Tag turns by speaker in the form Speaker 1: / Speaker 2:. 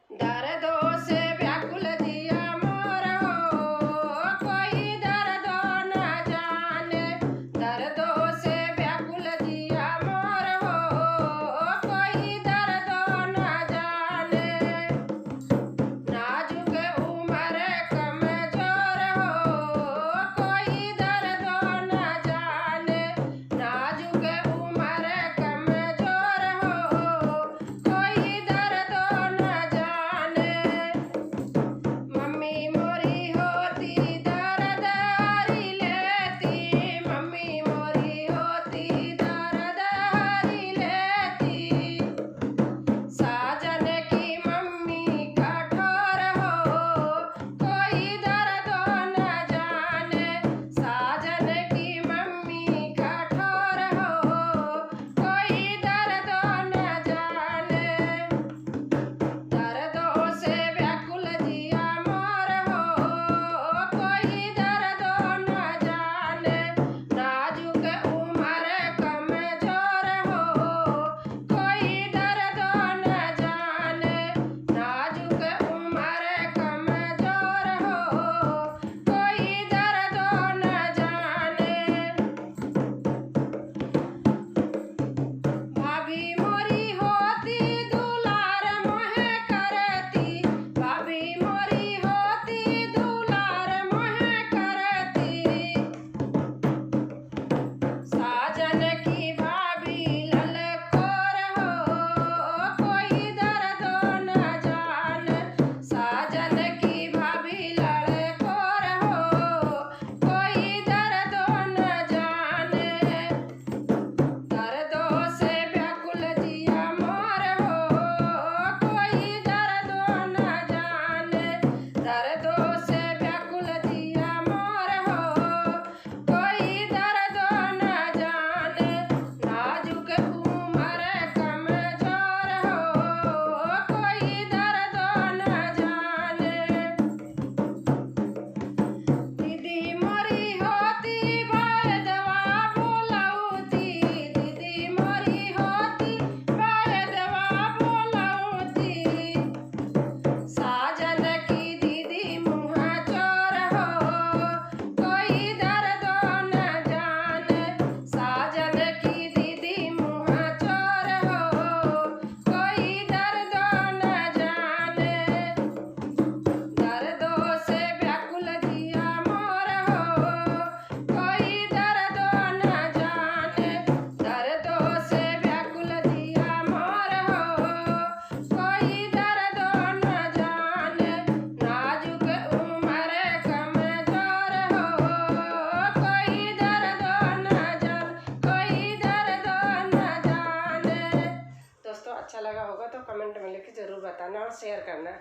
Speaker 1: दर्दों से व्याकुल जिया मोर हो, कोई दर्दों न जाने। दर्दों से व्याकुल जिया मोर हो, कोई दर्दों न जाने। नाजुक उम्र कमजोर हो, कोई दर्दों न जाने। नाजुक उम्र कमजोर हो, कोई दर्दों न जाने। मम्मी मोरी होती दर्द हरी लेती, मम्मी मोरी होती दर्द हरी लेती। साजन की मम्मी कठोर हो, कोई दर्दों न जाने। साजन की मम्मी कठोर हो, कोई दर्दों न जाने। दर्दों से व्याकुल जिया मोर हो, कोई दर्दों न जाने। नाजुक उम्र कमजोर हो, कोई दर्दों न जाने। नाजुक उम्र कमजोर हो, कोई दर्दों न जाने। भाभी मोरी होती दुलार मोह करती, भाभी मोरी होती दुलार मोह करती। साजन की भाभी ललकोर हो, कोई दर्दों न जाने। साजन की भाभी ललकोर हो, कोई दर्दों न जाने। दर्दों से व्याकुल जिया मोर हो, कोई दर्दों न जाने। दर्दों से व्याकुल जिया मोर हो, कोई दर्दों न जाने। नाजुक उम्र कमजोर हो, कोई दर्दों न जाने। दीदी मोरी होती वैदवा बोलौती, दीदी मोरी होती वैदवा बोलौती। साजन की दीदी मुँह चोर हो, कोई दर्दों न जाने। साजन की दीदी मुँह चोर हो, कोई दर्दों न जाने। दर्दों से व्याकुल जिया मोर हो, कोई दर्दों न जाने। दर्दों से व्याकुल जिया मोर हो, कोई दर्दों न जाने। नाजुक उम्र कमजोर हो, कोई दर्दों न जाने, कोई दर्दों न जाने। दोस्तों अच्छा लगा होगा तो कमेंट में लिख के ज़रूर बताना और शेयर करना।